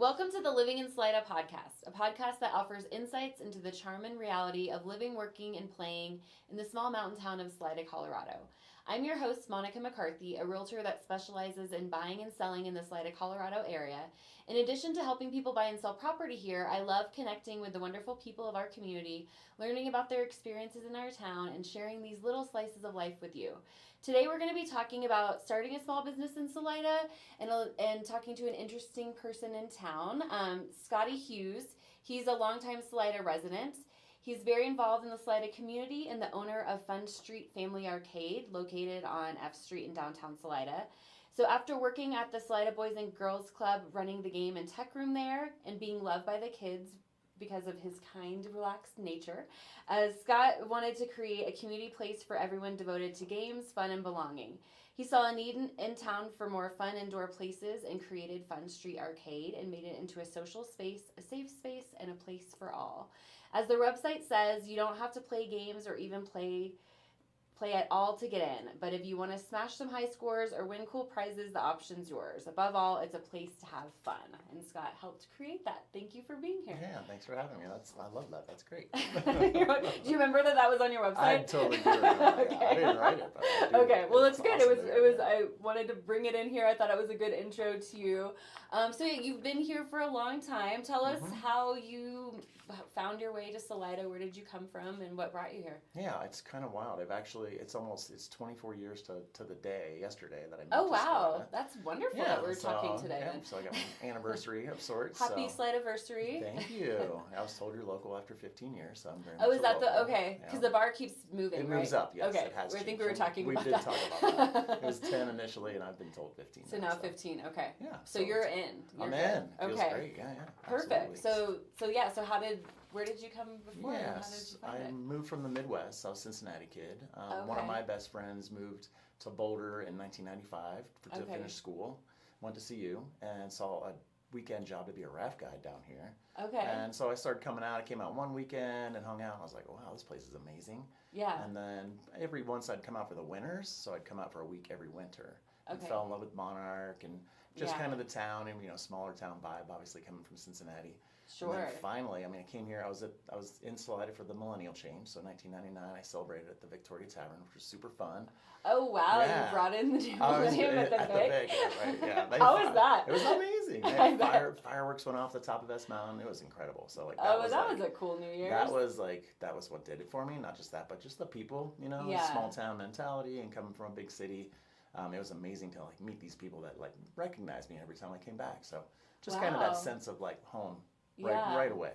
Welcome to the Living in Salida podcast, a podcast that offers insights into the charm and reality of living, working, and playing in the small mountain town of Salida, Colorado. I'm your host, Monica McCarthy, a realtor that specializes in buying and selling in the Salida, Colorado area. In addition to helping people buy and sell property here, I love connecting with the wonderful people of our community, learning about their experiences in our town, and sharing these little slices of life with you. Today we're going to be talking about starting a small business in Salida and talking to an interesting person in town, Scott Hughes. He's a longtime Salida resident. He's very involved in the Salida community and the owner of Fun Street Family Arcade, located on F Street in downtown Salida. So after working at the Salida Boys and Girls Club, running the game and tech room there, and being loved by the kids because of his kind, relaxed nature, Scott wanted to create a community place for everyone devoted to games, fun, and belonging. He saw a need in town for more fun indoor places and created Fun Street Arcade and made it into a social space, a safe space, and a place for all. As the website says, you don't have to play games or even play at all to get in, but if you want to smash some high scores or win cool prizes, the option's yours. Above all, it's a place to have fun, and Scott helped create that. Thank you for being here. Yeah, thanks for having me. I love that. That's great. Do you remember that was on your website? I totally do remember. Okay. I didn't write it, but I do. Okay, well, it's good. Awesome It was. I wanted to bring it in here. I thought it was a good intro to you. So yeah, you've been here for a long time. Tell us how you found your way to Salida. Where did you come from, and what brought you here? Yeah, it's kind of wild. It's 24 years to the day yesterday that I moved Oh to wow, Salida. that's wonderful that we're talking today. Yeah, Then. so I got my anniversary of sorts. Happy so. Slidiversary. Thank you. I was told you're local after 15 years, so I'm very Oh, much is that local. okay? Because Yeah. the bar keeps moving, It right? moves up, yes. Okay, It has I think changed. we were talking about We that. did talk about that. It was 10 initially, and I've been told 15. So now 15. Okay. Yeah. So you're in. I'm You're in. good. Feels Okay. great. Yeah. Perfect. Absolutely. So where did you come before? And how did Yes, you find I it? moved from the Midwest. I was a Cincinnati kid. One Okay. of my best friends moved to Boulder in 1995 to Okay. finish school. Went to CU and saw a weekend job to be a raft guide down here. Okay. And so I started coming out. I came out one weekend and hung out. And I was like, wow, this place is amazing. Yeah. And then every once I'd come out for the winters, so I'd come out for a week every winter. And Okay. fell in love with Monarch and just Yeah. kind of the town and smaller town vibe. Obviously coming from Cincinnati. Sure. And then finally, I came here. I was in Salida for the millennial change. So 1999, I celebrated at the Victoria Tavern, which was super fun. Oh wow! Yeah. You brought in the new I was millennium at the Vic. right? Yeah. How was that? It was amazing. I bet. Fireworks went off the top of S Mountain. It was incredible. So That was a cool New Year's. that was what did it for me. Not just that, but just the people. Yeah. Small town mentality and coming from a big city. It was amazing to meet these people that recognized me every time I came back. So just kind of Wow. that sense of home Yeah. right away.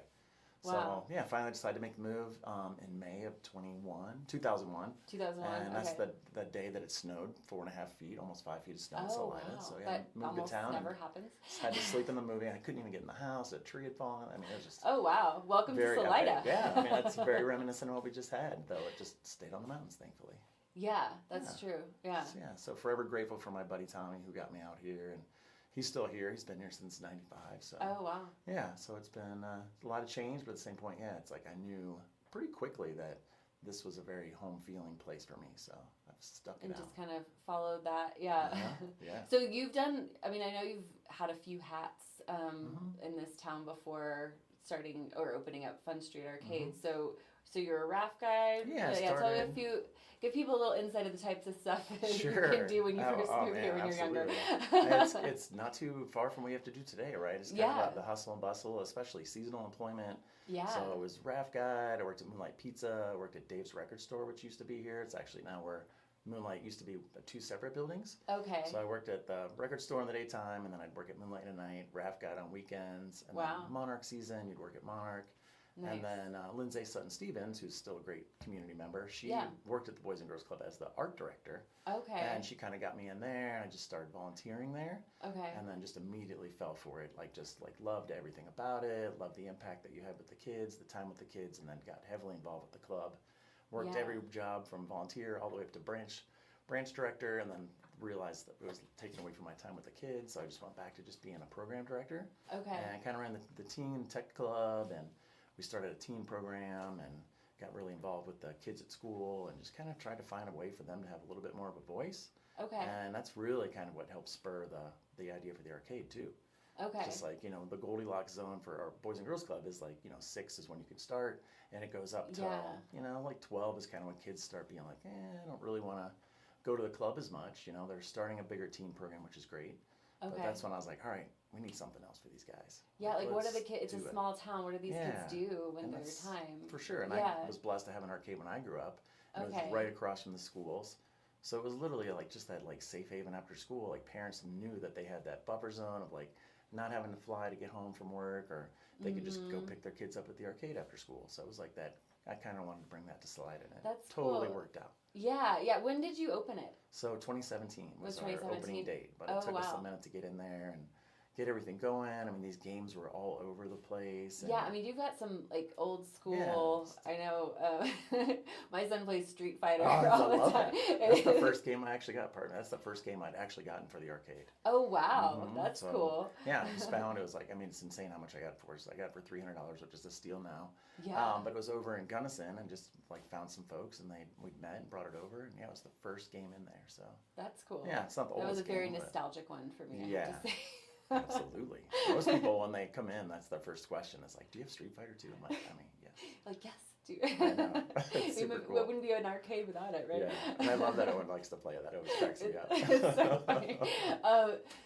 Wow. So yeah, finally decided to make the move in May of 2001. 2001. And that's Okay. the day that it snowed 4.5 feet, almost 5 feet of snow in Oh Salida. wow! So yeah, That moved almost to town. never and happens. had to sleep in the movie. I couldn't even get in the house. A tree had fallen. It was just Oh wow! Welcome to very Salida. epic. Yeah, that's very reminiscent of what we just had, though it just stayed on the mountains, thankfully. Yeah, that's true. Yeah. So forever grateful for my buddy Tommy who got me out here, and he's still here. He's been here since '95. So Oh wow! yeah, so it's been a lot of change, but at the same point, yeah, it's I knew pretty quickly that this was a very home feeling place for me. So I've stuck it And out. just kind of followed that. Yeah. Yeah. So you've done. I mean, I know you've had a few hats in this town before starting or opening up Fun Street Arcade. So you're a raft guide. Yeah, Tell me give people a little insight of the types of stuff you Sure. can do when you first move man, here when you're younger. absolutely. it's not too far from what you have to do today, right? It's kind of Yeah. about the hustle and bustle, especially seasonal employment. Yeah. So I was raft guide. I worked at Moonlight Pizza. I worked at Dave's Record Store, which used to be here. It's actually now where Moonlight used to be two separate buildings. Okay. So I worked at the record store in the daytime, and then I'd work at Moonlight at night, raft guide on weekends. And Wow. then Monarch season, you'd work at Monarch. Nice. And then Lindsay Sutton Stevens, who's still a great community member, she Yeah. worked at the Boys and Girls Club as the art director. Okay. And she kind of got me in there, and I just started volunteering there. Okay. And then just immediately fell for it. Loved everything about it, loved the impact that you had with the kids, the time with the kids, and then got heavily involved with the club. Worked Yeah. every job from volunteer all the way up to branch director, and then realized that it was taken away from my time with the kids, so I just went back to just being a program director. Okay. And I kind of ran the teen tech club, and we started a teen program and got really involved with the kids at school and just kind of tried to find a way for them to have a little bit more of a voice. Okay. And that's really kind of what helped spur the idea for the arcade too. Okay. Just like, the Goldilocks zone for our Boys and Girls Club is like, 6 is when you can start, and it goes up till, like 12 is kind of when kids start being like, I don't really want to go to the club as much. They're starting a bigger teen program, which is great. Okay. But that's when I was like, all right, we need something else for these guys. Yeah, like what are the kids, it's a small town, what do these kids do when they're time? For sure, and I was blessed to have an arcade when I grew up. It was right across from the schools. So it was literally like just that like safe haven after school. Like parents knew that they had that buffer zone of like not having to fly to get home from work, or they could just go pick their kids up at the arcade after school. So it was like that. I kind of wanted to bring that to Salida, and That's totally cool. worked out. Yeah. When did you open it? So 2017 was our opening date, but it Oh, took us wow. a minute to get in there and get everything going. I mean, these games were all over the place. And Yeah, I mean, you've got some like old school. I know. My son plays Street Fighter all the time. That's the first game I actually got, partner. That's the first game I'd actually gotten for the arcade. Oh wow, that's cool. Yeah, I just found it was like, I mean, it's insane how much I got it for. So I got it for $300, which is a steal now. Yeah. But it was over in Gunnison, and just like found some folks, and we met and brought it over, and it was the first game in there. So that's cool. Yeah, it's not the oldest. That was a very game, nostalgic one for me. Yeah. I have to say. Absolutely. Most people, when they come in, that's their first question. It's like, do you have Street Fighter 2? I'm like, yes. Like, yes, do. I know. It's super cool. It wouldn't be an arcade without it, right? Yeah. And I love that Owen likes to play it. That always cracks me up. It's so funny.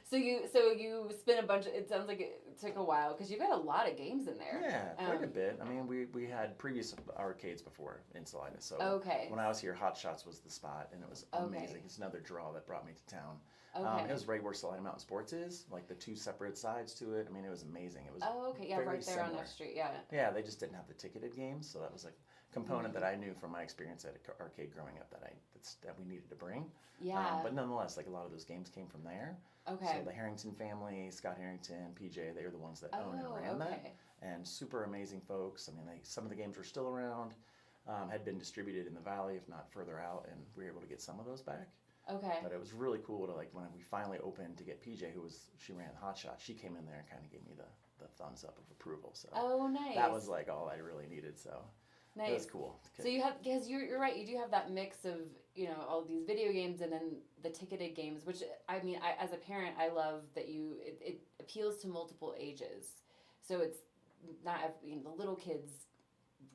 So you spent a bunch of, it sounds like it took a while, because you've got a lot of games in there. Yeah, quite a bit. I mean, we had previous arcades before in Salida. So when I was here, Hot Shots was the spot, and it was amazing. It's another draw that brought me to town. It was right where Salida Mountain Sports is, like the two separate sides to it. I mean, it was amazing. It was right there on F Street, Yeah, they just didn't have the ticketed games, so that was a component that I knew from my experience at an arcade growing up that we needed to bring. Yeah. But nonetheless, like a lot of those games came from there. Okay. So the Harrington family, Scott Harrington, PJ, they were the ones that owned and ran that. And super amazing folks. I mean, some of the games were still around, had been distributed in the valley, if not further out, and we were able to get some of those back. Okay. But it was really cool to, like, when we finally opened to get PJ, she ran Hot Shot, she came in there and kind of gave me the thumbs up of approval. So nice. that was like all I really needed. So nice. It was cool. So you have, because you're right, you do have that mix of, all these video games and then the ticketed games, which, I mean, as a parent, I love that it appeals to multiple ages. So it's not, the little kids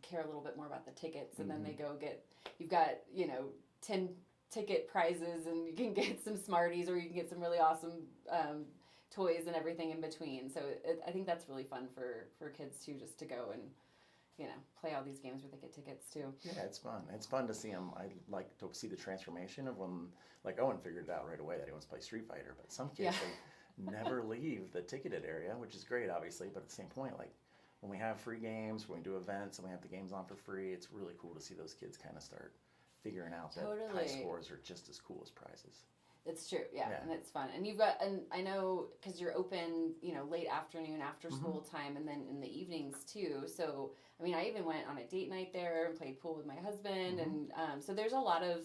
care a little bit more about the tickets, and then they go you've got, 10 ticket prizes, and you can get some Smarties, or you can get some really awesome toys and everything in between. So I think that's really fun for kids too, just to go and play all these games where they get tickets too. Yeah, it's fun. It's fun to see them. I like to see the transformation of when, like Owen figured it out right away that he wants to play Street Fighter, but some kids they never leave the ticketed area, which is great, obviously. But at the same point, like when we have free games, when we do events, and we have the games on for free, it's really cool to see those kids kind of start figuring out that high scores are just as cool as prizes. It's true, yeah, and it's fun. And you've got, and I know, because you're open, late afternoon, after school time, and then in the evenings too. So, I mean, I even went on a date night there and played pool with my husband, and so there's a lot of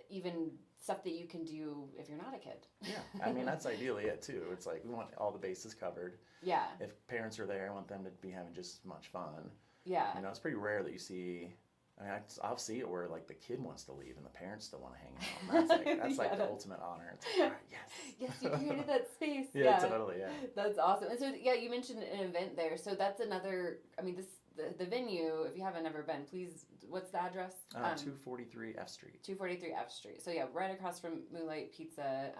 even stuff that you can do if you're not a kid. Yeah, I mean, that's ideally it too. It's like we want all the bases covered. Yeah. If parents are there, I want them to be having just as much fun. Yeah. It's pretty rare that you see. I mean, I'll see it where like the kid wants to leave and the parents still want to hang out. And that's like the ultimate honor. It's like, all right, yes. Yes, you created that space. Yeah, totally. Yeah. That's awesome. And so, you mentioned an event there. So that's another. I mean, the venue. If you haven't ever been, please. What's the address? 243 F Street. 243 F Street. So right across from Moonlight Pizza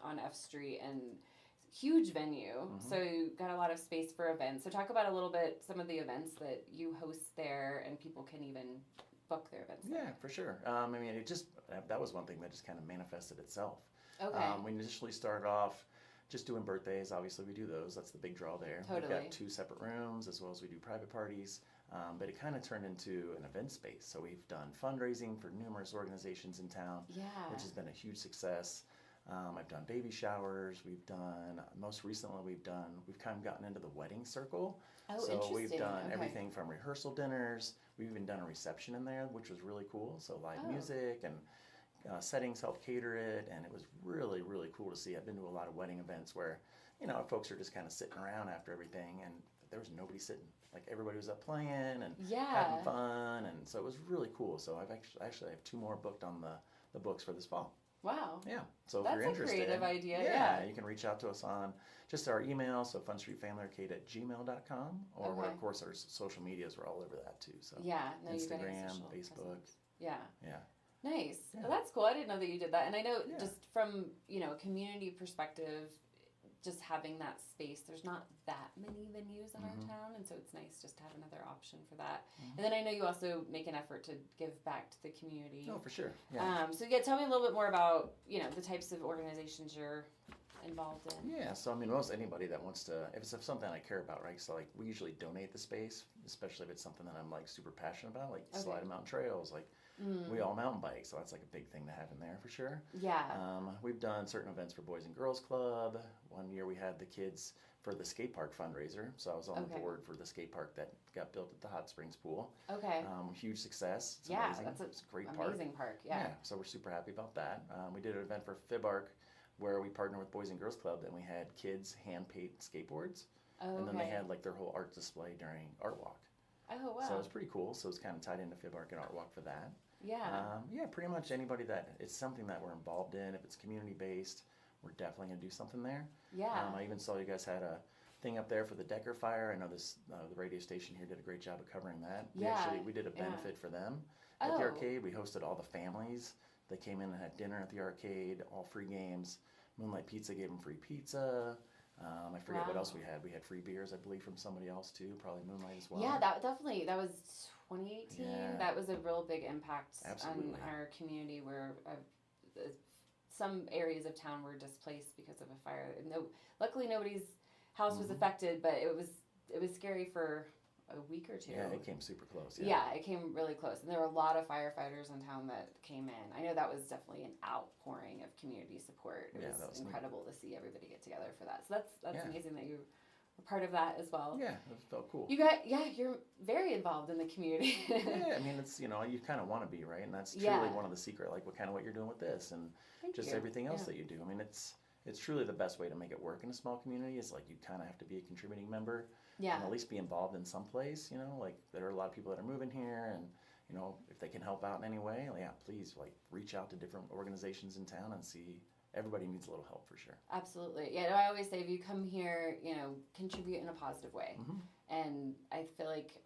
on F Street, and huge venue. So you got a lot of space for events. So talk about a little bit some of the events that you host there, and people can even book their events there. Yeah, for sure. I mean, that was one thing that just kind of manifested itself. Okay. We initially started off just doing birthdays. Obviously, we do those. That's the big draw there. Totally. We've got 2 separate rooms, as well as we do private parties. But it kind of turned into an event space. So we've done fundraising for numerous organizations in town, which has been a huge success. I've done baby showers. Most recently, we've kind of gotten into the wedding circle. Oh, so interesting. we've done everything from rehearsal dinners. We've even done a reception in there, which was really cool. So live music and settings help cater it, and it was really, really cool to see. I've been to a lot of wedding events where, folks are just kind of sitting around after everything, and there was nobody sitting. Like everybody was up playing and having fun, and so it was really cool. So I actually have 2 more booked on the books for this fall. Wow. Yeah. So That's if you're interested, a creative idea. yeah, you can reach out to us on just our email, so funstreetfamilyarcade@gmail.com, or we're, of course, our social medias, we're all over that too. So yeah, no, Instagram, Facebook. Presence. Yeah. Yeah. Nice. Yeah. Well, that's cool. I didn't know that you did that. And I know Yeah. just from, a community perspective, just having that space, there's not that many venues in our town, and so it's nice just to have another option for that. And then I know you also make an effort to give back to the community. Oh, for sure. Yeah. So tell me a little bit more about, the types of organizations you're involved in. Yeah, so I mean, most anybody that wants to, if it's something I care about, right? So like, we usually donate the space, especially if it's something that I'm like super passionate about, like Salida Mountain Trails, like we all mountain bike, so that's like a big thing to have in there for sure. Yeah. We've done certain events for Boys and Girls Club. One year we had the kids for the skate park fundraiser, so I was on the board for the skate park that got built at the Hot Springs pool. Okay. Huge success. It's yeah, amazing. It's a great amazing park. Yeah. So we're super happy about that. We did an event for FibArc where we partnered with Boys and Girls Club, and we had kids hand paint skateboards, and then they had like their whole art display during Art Walk. Oh wow! So it was pretty cool. So it's kind of tied into FibArc and Art Walk for that. Yeah. Pretty much anybody that it's something that we're involved in. If it's community based, we're definitely gonna do something there. Yeah. I even saw you guys had a thing up there for the Decker Fire. I know this the radio station here did a great job of covering that. We did a benefit for them at the arcade. We hosted all the families. They came in and had dinner at the arcade, all free games. Moonlight Pizza gave them free pizza. I forget what else we had. We had free beers, I believe, from somebody else too, probably Moonlight as well. Yeah, that was 2018. Yeah. That was a real big impact Absolutely. on our community where some areas of town were displaced because of a fire. Luckily nobody's house was affected, but it was scary for a week or two. Yeah, it came super close. Yeah, it came really close. And there were a lot of firefighters in town that came in. I know that was definitely an outpouring of community support. It was incredible to see everybody get together for that. So that's amazing that you were part of that as well. Yeah, it felt cool. You're very involved in the community. Yeah, I mean, it's, you kind of want to be, right? And that's truly one of the secret, like what you're doing with this and everything else that you do. I mean, it's truly the best way to make it work in a small community is like you kind of have to be a contributing member. Yeah. And at least be involved in some place, like there are a lot of people that are moving here and, if they can help out in any way, please reach out to different organizations in town and see. Everybody needs a little help for sure. Absolutely. Yeah, I always say if you come here, contribute in a positive way. And I feel like,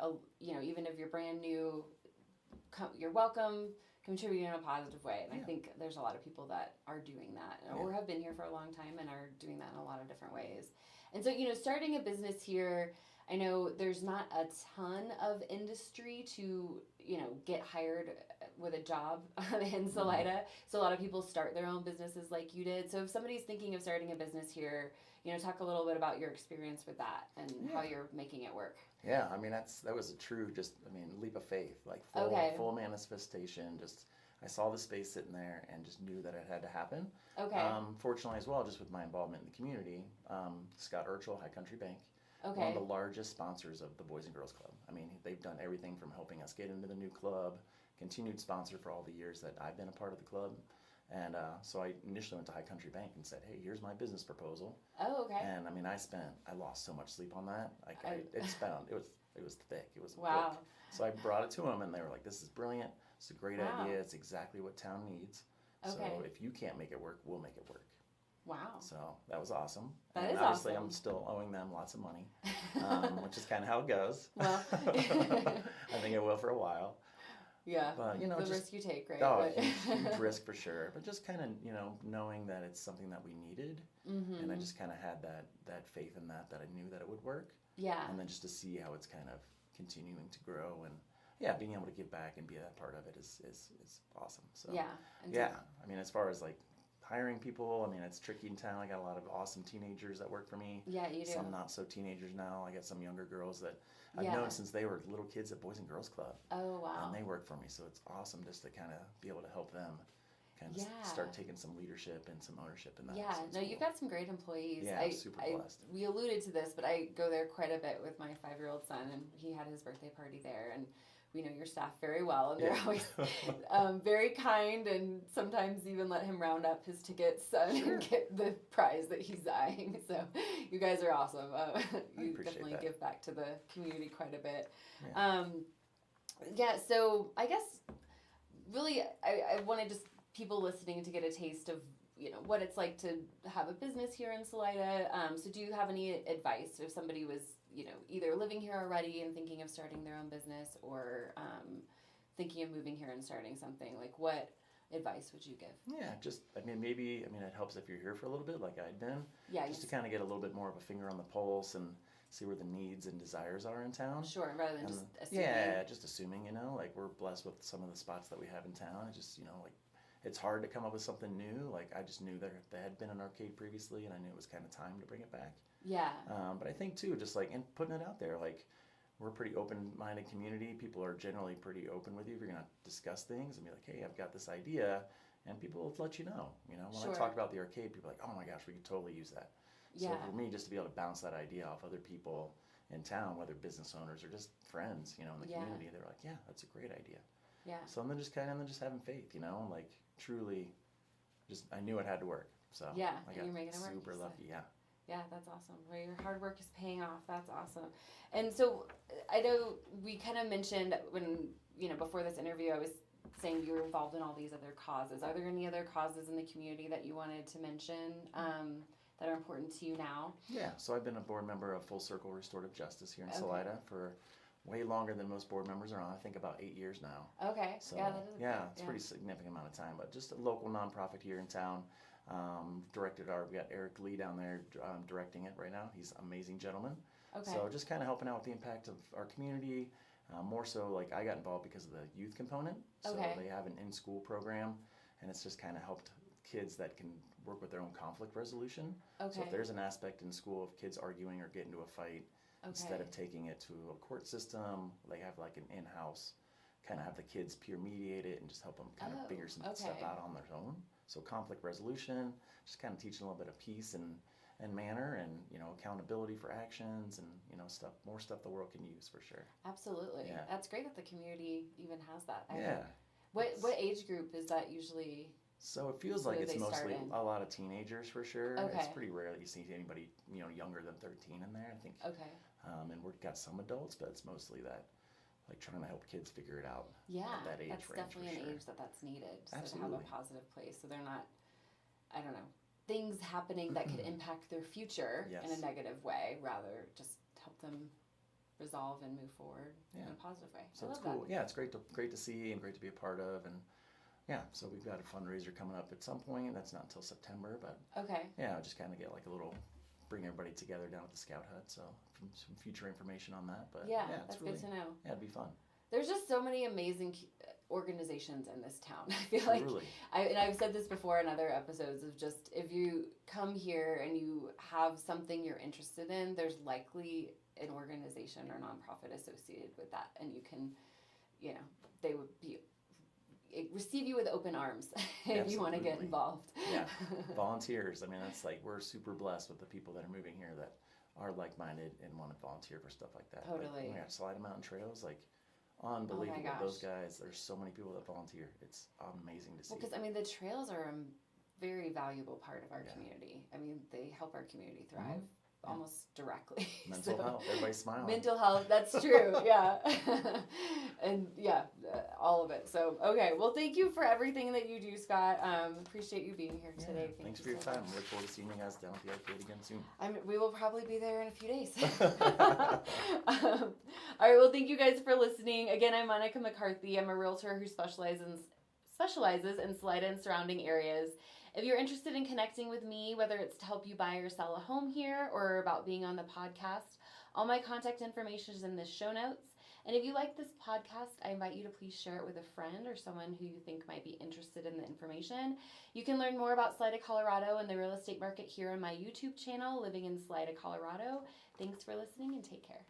even if you're brand new, you're welcome. Contribute in a positive way. And I think there's a lot of people that are doing that or have been here for a long time and are doing that in a lot of different ways. And so, starting a business here, I know there's not a ton of industry to, get hired with a job in Salida. So a lot of people start their own businesses like you did. So if somebody's thinking of starting a business here, talk a little bit about your experience with that and how you're making it work. Yeah, I mean, that was a true, leap of faith, full manifestation. I saw the space sitting there and just knew that it had to happen. Okay. Fortunately as well, just with my involvement in the community, Scott Hughes, High Country Bank, okay. one of the largest sponsors of the Boys and Girls Club. I mean, they've done everything from helping us get into the new club, continued sponsor for all the years that I've been a part of the club. And so I initially went to High Country Bank and said, hey, here's my business proposal. Oh, okay. And I mean, I lost so much sleep on that. It was thick. It was wow. thick. So I brought it to them and they were like, this is brilliant. It's a great idea. It's exactly what town needs. Okay. So if you can't make it work, we'll make it work. Wow. So that was awesome. That is obviously awesome. I'm still owing them lots of money, which is kind of how it goes. Well, I think it will for a while. Yeah, but the risk you take, right? Oh, huge risk for sure. But just kind of, knowing that it's something that we needed, and I just kind of had that faith in that I knew that it would work. Yeah. And then just to see how it's kind of continuing to grow and being able to give back and be that part of it is awesome. So I mean, as far as hiring people, I mean, it's tricky in town. I got a lot of awesome teenagers that work for me. Yeah, you do. Some not so teenagers now. I got some younger girls that I've known since they were little kids at Boys and Girls Club. Oh, wow. And they work for me, so it's awesome just to kind of be able to help them kind of start taking some leadership and some ownership in that. Yeah, so no, you've got some great employees. Yeah, I'm super blessed. We alluded to this, but I go there quite a bit with my 5-year-old son, and he had his birthday party there, and we know your staff very well, and they're always very kind, and sometimes even let him round up his tickets and get the prize that he's eyeing. So you guys are awesome. You definitely give back to the community quite a bit. So I guess really I want to just people listening to get a taste of, what it's like to have a business here in Salida. So do you have any advice if somebody was, either living here already and thinking of starting their own business, or thinking of moving here and starting something? Like, what advice would you give? Yeah, maybe it helps if you're here for a little bit, like I'd been. Yeah. Just to kind of get a little bit more of a finger on the pulse and see where the needs and desires are in town. Sure, rather than just assuming. Yeah, just assuming, like we're blessed with some of the spots that we have in town. It just, like it's hard to come up with something new. Like I just knew there had been an arcade previously, and I knew it was kind of time to bring it back. Yeah. But I think too, just like, and putting it out there, like we're a pretty open-minded community. People are generally pretty open with you if you're gonna discuss things and be like, hey, I've got this idea, and people will let you know. When Sure. I talk about the arcade, people are like, oh my gosh, we could totally use that. Yeah. So for me, just to be able to bounce that idea off other people in town, whether business owners or just friends, in the community, they're like, yeah, that's a great idea. Yeah. So then just having faith, like truly, I knew it had to work. So yeah, I and got you're making it work. super lucky. Yeah. Yeah, that's awesome. Well, your hard work is paying off. That's awesome. And so I know we kind of mentioned when, before this interview, I was saying you were involved in all these other causes. Are there any other causes in the community that you wanted to mention that are important to you now? Yeah, so I've been a board member of Full Circle Restorative Justice here in Okay. Salida for way longer than most board members are on. I think about 8 years now. Okay. So it's a pretty significant amount of time, but just a local nonprofit here in town. We got Eric Lee down there directing it right now. He's an amazing gentleman. Okay. So just kind of helping out with the impact of our community. More so, like I got involved because of the youth component. So Okay. they have an in-school program, and it's just kind of helped kids that can work with their own conflict resolution. Okay. So if there's an aspect in school of kids arguing or getting into a fight, instead of taking it to a court system, they have like an in-house, kind of have the kids peer mediate it and just help them kind of figure some stuff out on their own. So conflict resolution, just kind of teaching a little bit of peace and manner and, accountability for actions and, more stuff the world can use for sure. Absolutely. Yeah. That's great that the community even has that. Yeah. What age group is that usually? So it feels like it's mostly a lot of teenagers for sure. Okay. It's pretty rare that you see anybody, younger than 13 in there, I think. Okay. And we've got some adults, but it's mostly that, like trying to help kids figure it out. Yeah, at that age that's range definitely for an sure. age that's needed. So Absolutely. to have a positive place, so they're not, I don't know, things happening that could impact their future in a Yes. negative way. Rather, just help them resolve and move forward in a positive way. So I it's love cool. that. Yeah, it's great to see and great to be a part of. And yeah, so we've got a fundraiser coming up at some point. That's not until September, but Okay. yeah, I'll just kind of get like a little, bring everybody together down at the Scout Hut. So some future information on that. But Yeah, it's that's really, good to know. Yeah, it'd be fun. There's just so many amazing organizations in this town. I feel like, Truly. and I've said this before in other episodes, of just if you come here and you have something you're interested in, there's likely an organization or nonprofit associated with that, and you can, they would receive you with open arms if you want to get Absolutely. involved. Yeah, volunteers. That's like we're super blessed with the people that are moving here that are like-minded and want to volunteer for stuff like that. Totally. Like, we got Salida Mountain Trails, like unbelievable. gosh. Those guys. There's so many people that volunteer. It's amazing to see. Well, because the trails are a very valuable part of our Yeah. community. They help our community thrive almost directly. Mental health. Everybody's smiling. Mental health, that's true, yeah. And yeah, all of it. So, okay, well, thank you for everything that you do, Scott. Appreciate you being here today. Thanks you for your so time. much. Look forward to seeing you guys down at the arcade again soon. We will probably be there in a few days. All right, well, thank you guys for listening. Again, I'm Monica McCarthy. I'm a realtor who specializes in Salida and surrounding areas. If you're interested in connecting with me, whether it's to help you buy or sell a home here or about being on the podcast, all my contact information is in the show notes. And if you like this podcast, I invite you to please share it with a friend or someone who you think might be interested in the information. You can learn more about Salida, Colorado and the real estate market here on my YouTube channel, Living in Salida, Colorado. Thanks for listening and take care.